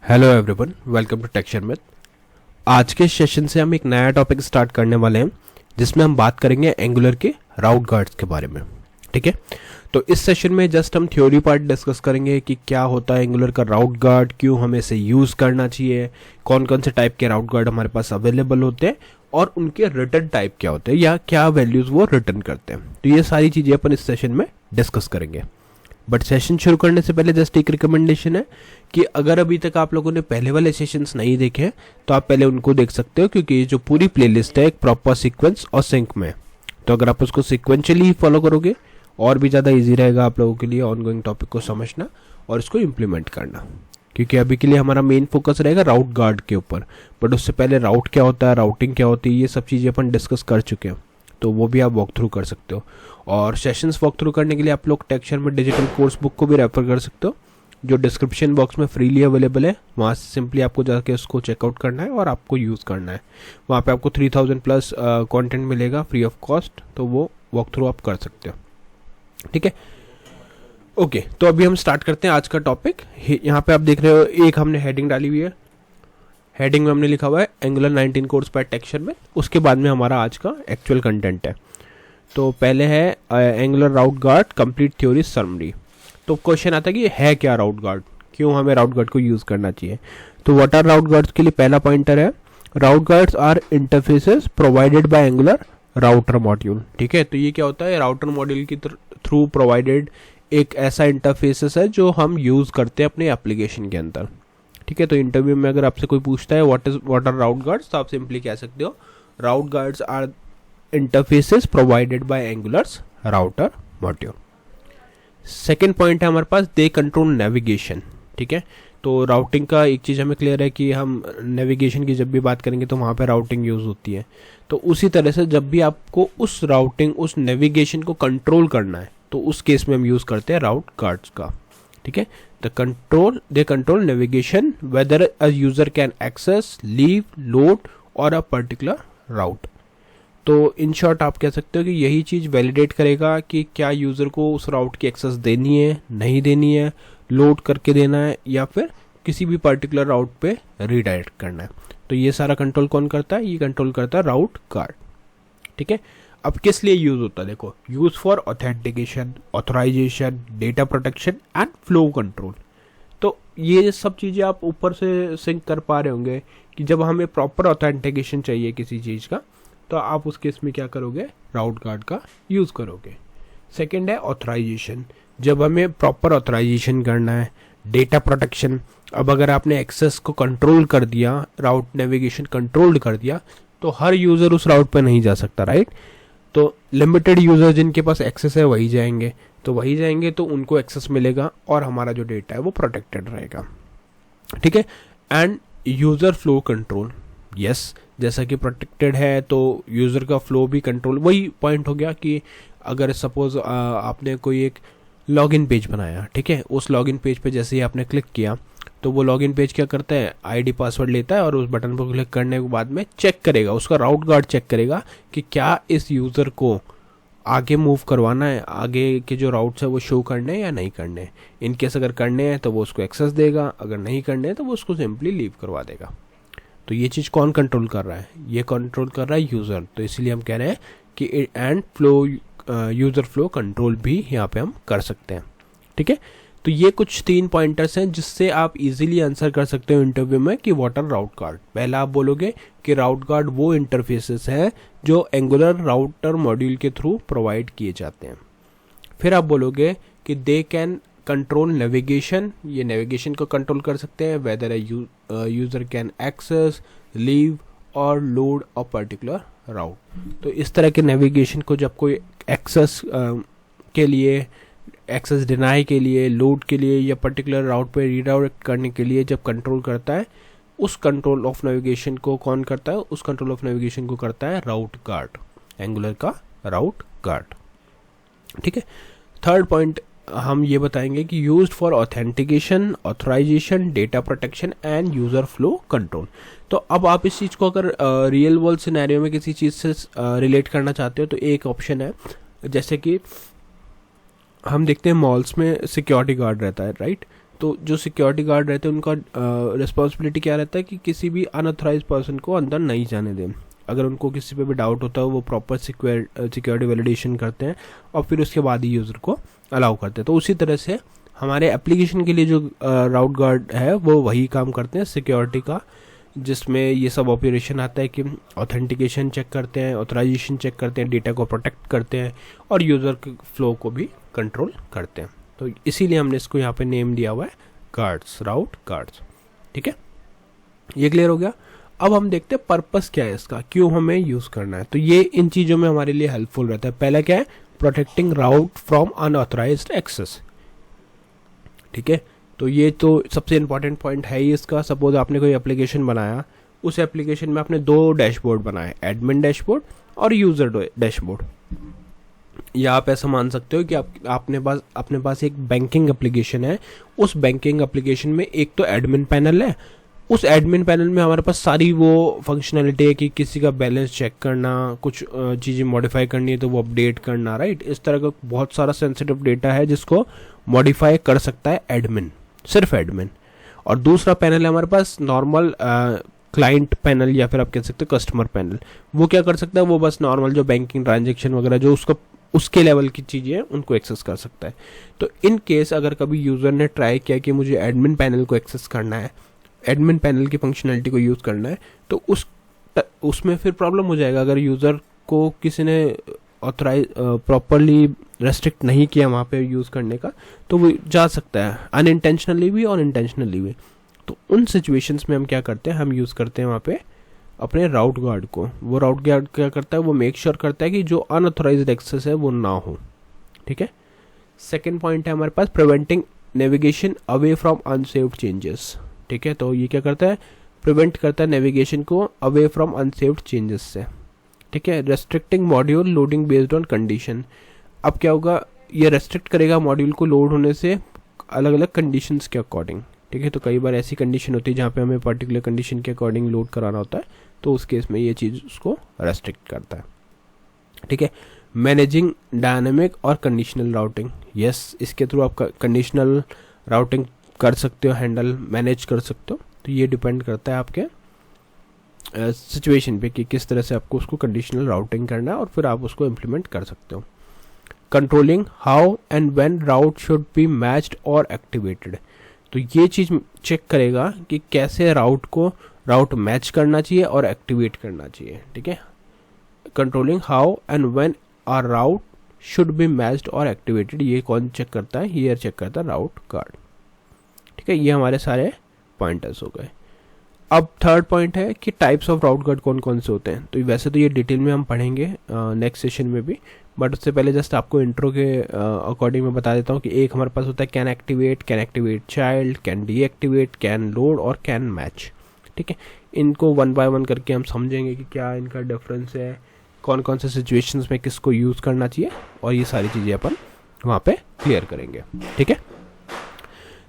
Hello everyone, welcome to Techture में। आज के सेशन से हम एक नया टॉपिक स्टार्ट करने वाले हैं जिसमें हम बात करेंगे एंगुलर के राउट गार्ड्स के बारे में। ठीक है, तो इस सेशन में जस्ट हम थ्योरी पार्ट डिस्कस करेंगे कि क्या होता है एंगुलर का राउट गार्ड, क्यों हमें इसे यूज़ करना चाहिए, कौन कौन से टाइप के राउट गार्ड हमारे पास अवेलेबल होते हैं और उनके रिटर्न टाइप क्या होते हैं या क्या वैल्यूज़ वो रिटर्न करते हैं। तो ये सारी चीज़ें अपन इस सेशन में डिस्कस करेंगे। बट सेशन शुरू करने से पहले जस्ट एक रिकमेंडेशन है कि अगर अभी तक आप लोगों ने पहले वाले सेशंस नहीं देखे हैं तो आप पहले उनको देख सकते हो, क्योंकि ये जो पूरी प्लेलिस्ट है एक प्रॉपर सीक्वेंस और सिंक में है। तो अगर आप उसको सिक्वेंशियली फॉलो करोगे और भी ज़्यादा इजी रहेगा आप लोगों के लिए ऑनगोइंग टॉपिक को समझना और इसको इम्प्लीमेंट करना, क्योंकि अभी के लिए हमारा मेन फोकस रहेगा राउट गार्ड के ऊपर। बट उससे पहले राउट क्या होता है, राउटिंग क्या होती है, ये सब चीज़ें अपन डिस्कस कर चुके हैं, तो वो भी आप वॉक थ्रू कर सकते हो। और सेशंस वॉक थ्रू करने के लिए आप लोग टेक्चर में डिजिटल कोर्स बुक को भी रेफर कर सकते हो, जो डिस्क्रिप्शन बॉक्स में फ्रीली अवेलेबल है। वहाँ से सिंपली आपको जाके उसको चेकआउट करना है और आपको यूज़ करना है। वहाँ पे आपको 3000 प्लस कंटेंट मिलेगा फ्री ऑफ कॉस्ट, तो वो वॉक थ्रू आप कर सकते हो। ठीक है, ओके, तो अभी हम स्टार्ट करते हैं आज का टॉपिक। यहाँ पे आप देख रहे हो एक हमने हेडिंग डाली हुई है। हेडिंग में हमने लिखा हुआ है एंगुलर 19 कोर्स बाय टेक्चर में। उसके बाद में हमारा आज का एक्चुअल कंटेंट है। तो पहले है एंगुलर राउट गार्ड कंप्लीट थ्योरी समरी। तो क्वेश्चन आता है कि है क्या राउट गार्ड, क्यों हमें राउट गार्ड को यूज़ करना चाहिए। तो व्हाट आर राउट गार्ड्स के लिए पहला पॉइंटर है route guards are interfaces provided by Angular router module. ठीक है, तो ये क्या होता है, राउटर मॉड्यूल की थ्रू प्रोवाइडेड एक ऐसा इंटरफेसेस है जो हम यूज़ करते हैं अपने एप्लीकेशन के अंदर। ठीक है, तो इंटरव्यू में अगर आपसे कोई पूछता है व्हाट आर राउट गार्ड्स, तो आप सिंपली कह सकते हो route guards are interfaces provided by Angular's router module. Second point है हमारे पास दे कंट्रोल नेविगेशन। ठीक है, तो राउटिंग का एक चीज़ हमें क्लियर है कि हम नेविगेशन की जब भी बात करेंगे तो वहाँ पे राउटिंग यूज़ होती है। तो उसी तरह से जब भी आपको उस राउटिंग उस नेविगेशन को कंट्रोल करना है तो उस केस में हम यूज़ करते हैं राउट गार्ड्स का। ठीक है, they control navigation whether a user can access, leave, load और अ पर्टिकुलर राउट। तो इन शॉर्ट आप कह सकते हो कि यही चीज़ वैलिडेट करेगा कि क्या यूज़र को उस राउट की एक्सेस देनी है, नहीं देनी है, लोड करके देना है या फिर किसी भी पर्टिकुलर राउट पे रीडायरेक्ट करना है। तो ये सारा कंट्रोल कौन करता है, ये कंट्रोल करता है राउट गार्ड। ठीक है, अब किस लिए यूज़ होता है, देखो, use for authentication, authorisation, data protection and flow control. तो ये सब चीज़ें आप ऊपर से सिंक कर पा रहे होंगे कि जब हमें प्रॉपर ऑथेंटिकेशन चाहिए किसी चीज़ का तो आप उस केस में क्या करोगे, राउट गार्ड का यूज़ करोगे। सेकेंड है ऑथराइजेशन, जब हमें प्रॉपर ऑथराइजेशन करना है। डेटा प्रोटेक्शन, अब अगर आपने एक्सेस को कंट्रोल कर दिया, राउट नेविगेशन कंट्रोल कर दिया, तो हर यूज़र उस राउट पर नहीं जा सकता, राइट। तो लिमिटेड यूज़र जिनके पास एक्सेस है वही जाएंगे, तो वही जाएंगे तो उनको एक्सेस मिलेगा और हमारा जो डेटा है वो प्रोटेक्टेड रहेगा। ठीक है, and user flow control, yes, जैसा कि प्रोटेक्टेड है तो यूज़र का फ्लो भी कंट्रोल। वही पॉइंट हो गया कि अगर सपोज आपने कोई एक लॉगिन पेज बनाया, ठीक है, उस लॉगिन पेज पे जैसे ही आपने क्लिक किया तो वो लॉगिन पेज क्या करता है, आईडी पासवर्ड लेता है और उस बटन पर क्लिक करने के बाद में चेक करेगा, उसका राउट गार्ड चेक करेगा कि क्या इस यूज़र को आगे मूव करवाना है, आगे के जो राउट्स है वो शो करने हैं या नहीं करने हैं। इनकेस अगर करने हैं तो वो उसको एक्सेस देगा, अगर नहीं करने हैं तो वो उसको सिंपली लीव करवा देगा। तो ये चीज़ कौन कंट्रोल कर रहा है, ये कंट्रोल कर रहा है यूज़र। तो इसलिए हम कह रहे हैं कि and flow user flow control भी यहाँ पे हम कर सकते हैं। ठीक है, तो ये कुछ 3 पॉइंटर्स हैं जिससे आप इजीली आंसर कर सकते हो इंटरव्यू में कि व्हाट आर राउट गार्ड। पहला आप बोलोगे कि राउट गार्ड वो इंटरफेसेस हैं जो एंगुलर राउटर मॉड्यूल के थ्रू प्रोवाइड किए जाते हैं। फिर आप बोलोगे कि दे कैन कंट्रोल नेविगेशन, ये नेविगेशन को कंट्रोल कर सकते हैं, whether user can access, leave और लोड अ पर्टिकुलर राउट। तो इस तरह के नेविगेशन को जब कोई एक्सेस के लिए, एक्सेस डिनाई के लिए, लोड के लिए या पर्टिकुलर राउट पे रीडायरेक्ट करने के लिए जब कंट्रोल करता है, उस कंट्रोल ऑफ नेविगेशन को कौन करता है, उस कंट्रोल ऑफ नेविगेशन को करता है राउट गार्ड, एंगुलर का राउट गार्ड। ठीक है, थर्ड पॉइंट हम ये बताएंगे कि used for authentication, authorisation, data protection and user flow control. तो अब आप इस चीज़ को अगर रियल वर्ल्ड सिनेरियो में किसी चीज़ से रिलेट करना चाहते हो तो एक ऑप्शन है, जैसे कि हम देखते हैं मॉल्स में सिक्योरिटी गार्ड रहता है, राइट। तो जो सिक्योरिटी गार्ड रहते हैं उनका रिस्पॉन्सिबिलिटी क्या रहता है कि किसी भी अनऑथराइज पर्सन को अंदर नहीं जाने दें। अगर उनको किसी पे भी डाउट होता है वो प्रॉपर सिक्योरिटी वैलिडेशन करते हैं और फिर उसके बाद ही यूज़र को अलाउ करते हैं। तो उसी तरह से हमारे एप्लीकेशन के लिए जो राउट गार्ड है वो वही काम करते हैं सिक्योरिटी का, जिसमें ये सब ऑपरेशन आता है कि ऑथेंटिकेशन चेक करते हैं, ऑथराइजेशन चेक करते हैं, डेटा को प्रोटेक्ट करते हैं और यूज़र के फ्लो को भी कंट्रोल करते हैं। तो इसीलिए हमने इसको यहाँ पे नेम दिया हुआ है गार्ड्स, राउट गार्ड्स। ठीक है, ये क्लियर हो गया। अब हम देखते हैं पर्पस क्या है इसका, क्यों हमें यूज़ करना है। तो ये इन चीज़ों में हमारे लिए हेल्पफुल रहता है। पहला क्या है, protecting route from unauthorised access. ठीक है, तो ये तो सबसे इंपॉर्टेंट पॉइंट है ही इसका। सपोज आपने कोई एप्लीकेशन बनाया, उस एप्लीकेशन में आपने 2 डैशबोर्ड बनाए, एडमिन डैशबोर्ड और यूज़र डैशबोर्ड। या आप ऐसा मान सकते हो कि अपने पास एक बैंकिंग एप्लीकेशन है, उस बैंकिंग एप्लीकेशन में एक तो एडमिन पैनल है, उस एडमिन पैनल में हमारे पास सारी वो फंक्शनलिटी है कि किसी का बैलेंस चेक करना, कुछ चीज़ें मॉडिफाई करनी है तो वो अपडेट करना, राइट। इस तरह का बहुत सारा सेंसिटिव डेटा है जिसको मॉडिफाई कर सकता है एडमिन, सिर्फ एडमिन। और दूसरा पैनल है हमारे पास नॉर्मल क्लाइंट पैनल या फिर आप कह सकते हो कस्टमर पैनल। वो क्या कर सकता है, वो बस नॉर्मल जो बैंकिंग ट्रांजेक्शन वगैरह जो उसके लेवल की चीज़ें हैं उनको एक्सेस कर सकता है। तो इन केस अगर कभी यूज़र ने ट्राई किया कि मुझे एडमिन पैनल को एक्सेस करना है, एडमिन पैनल की फंक्शनलिटी को यूज़ करना है, तो उसमें फिर प्रॉब्लम हो जाएगा। अगर यूज़र को किसी ने ऑथराइज प्रॉपरली रेस्ट्रिक्ट नहीं किया वहाँ पे यूज़ करने का, तो वो जा सकता है अनइंटेंशनली भी और इंटेंशनली भी। तो उन सिचुएशंस में हम क्या करते हैं, हम यूज़ करते हैं वहाँ पे अपने राउट गार्ड को। वो राउट गार्ड क्या करता है, वो मेक श्योर करता है कि जो अनऑथराइज्ड एक्सेस है वो ना हो। ठीक है, सेकेंड पॉइंट है हमारे पास preventing navigation away from unsaved changes. ठीक है, तो ये क्या करता है, प्रिवेंट करता है नेविगेशन को अवे फ्रॉम अनसेव्ड चेंजेस से। ठीक है, restricting module loading based on condition. अब क्या होगा, ये रेस्ट्रिक्ट करेगा मॉड्यूल को लोड होने से अलग अलग कंडीशंस के अकॉर्डिंग। ठीक है, तो कई बार ऐसी कंडीशन होती है जहाँ पे हमें पर्टिकुलर कंडीशन के अकॉर्डिंग लोड कराना होता है, तो उस केस में ये चीज़ उसको रेस्ट्रिक्ट करता है। ठीक है, मैनेजिंग डायनेमिक और कंडीशनल राउटिंग। यस, इसके थ्रू आप कंडीशनल राउटिंग कर सकते हो, हैंडल मैनेज कर सकते हो। तो ये डिपेंड करता है आपके सिचुएशन पे कि किस तरह से आपको उसको कंडीशनल राउटिंग करना है और फिर आप उसको इम्प्लीमेंट कर सकते हो। Controlling how and when route should be matched और एक्टिवेटेड। तो ये चीज़ चेक करेगा कि कैसे राउट मैच करना चाहिए और एक्टिवेट करना चाहिए। ठीक है, controlling how and when our route should be matched और एक्टिवेटेड, ये कौन चेक करता है, ये चेक करता है राउट गार्ड। ठीक है, ये हमारे सारे पॉइंटर्स हो गए। अब थर्ड पॉइंट है कि टाइप्स ऑफ राउट गार्ड कौन कौन से होते हैं। तो वैसे तो ये डिटेल में हम पढ़ेंगे नेक्स्ट सेशन में भी, बट उससे पहले जस्ट आपको इंट्रो के अकॉर्डिंग मैं बता देता हूँ कि एक हमारे पास होता है can activate child, can deactivate, can load और कैन मैच। ठीक है, इनको वन बाय वन करके हम समझेंगे कि क्या इनका डिफरेंस है, कौन कौन से सिचुएशंस में किसको यूज़ करना चाहिए, और ये सारी चीज़ें अपन वहाँ पे क्लियर करेंगे। ठीक है,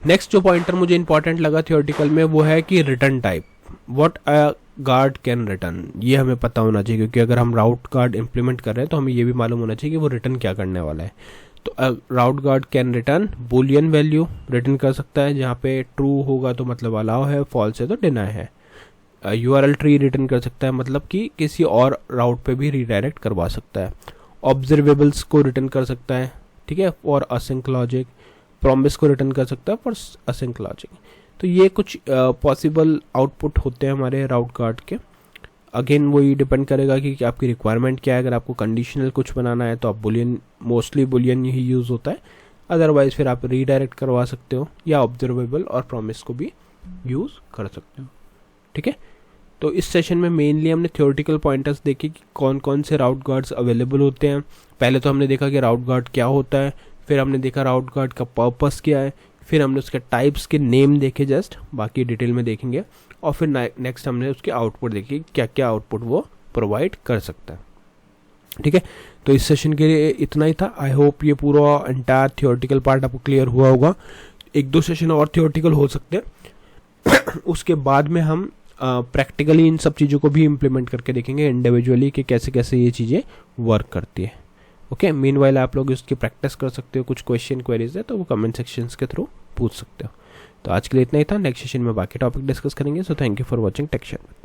नेक्स्ट जो पॉइंटर मुझे इंपॉर्टेंट लगा थियोरेटिकल में वो है कि return type, what a guard can return. ये हमें पता होना चाहिए, क्योंकि अगर हम राउट गार्ड इंप्लीमेंट कर रहे हैं तो हमें ये भी मालूम होना चाहिए कि वो रिटर्न क्या करने वाला है। तो route guard can return boolean value return कर सकता है, जहाँ पे ट्रू होगा तो मतलब अलाउ है, फॉल्स है तो डिनाई है। यूआरएल ट्री रिटर्न कर सकता है, मतलब कि किसी और राउट पे भी रीडायरेक्ट करवा सकता है। ऑब्जर्वेबल्स को रिटर्न कर सकता है, ठीक है, फॉर असिंक लॉजिक। प्रॉमिस को रिटर्न कर सकता है फॉर असिंक लॉजिक। तो ये कुछ पॉसिबल आउटपुट होते हैं हमारे राउट गार्ड के। अगेन वही डिपेंड करेगा कि आपकी रिक्वायरमेंट क्या है। अगर आपको कंडीशनल कुछ बनाना है तो आप बुलियन, मोस्टली बुलियन ही यूज़ होता है, अदरवाइज फिर आप रीडायरेक्ट करवा सकते हो या ऑब्जर्वेबल और प्रॉमिस को भी यूज़ कर सकते हो। ठीक है, तो इस सेशन में मेनली हमने थ्योरेटिकल पॉइंटर्स देखे कि कौन कौन से राउट गार्ड्स अवेलेबल होते हैं। पहले तो हमने देखा कि राउट गार्ड क्या होता है, फिर हमने देखा राउट गार्ड का पर्पस क्या है, फिर हमने उसके टाइप्स के नेम देखे, जस्ट बाकी डिटेल में देखेंगे, और फिर नेक्स्ट हमने उसके आउटपुट देखे, क्या क्या आउटपुट वो प्रोवाइड कर सकता है। ठीक है, तो इस सेशन के लिए इतना ही था। आई होप ये पूरा एंटायर थियोरेटिकल पार्ट आपको क्लियर हुआ होगा। एक दो सेशन और थियोरेटिकल हो सकते हैं उसके बाद में हम प्रैक्टिकली इन सब चीज़ों को भी इम्प्लीमेंट करके देखेंगे इंडिविजुअली कि कैसे कैसे ये चीज़ें वर्क करती है। ओके, मीनवाइल आप लोग इसकी प्रैक्टिस कर सकते हो। कुछ क्वेश्चन क्वेरीज है तो वो कमेंट सेक्शंस के थ्रू पूछ सकते हो। तो आज के लिए इतना ही था, नेक्स्ट सेशन में बाकी टॉपिक डिस्कस करेंगे। So thank you for watching tech share.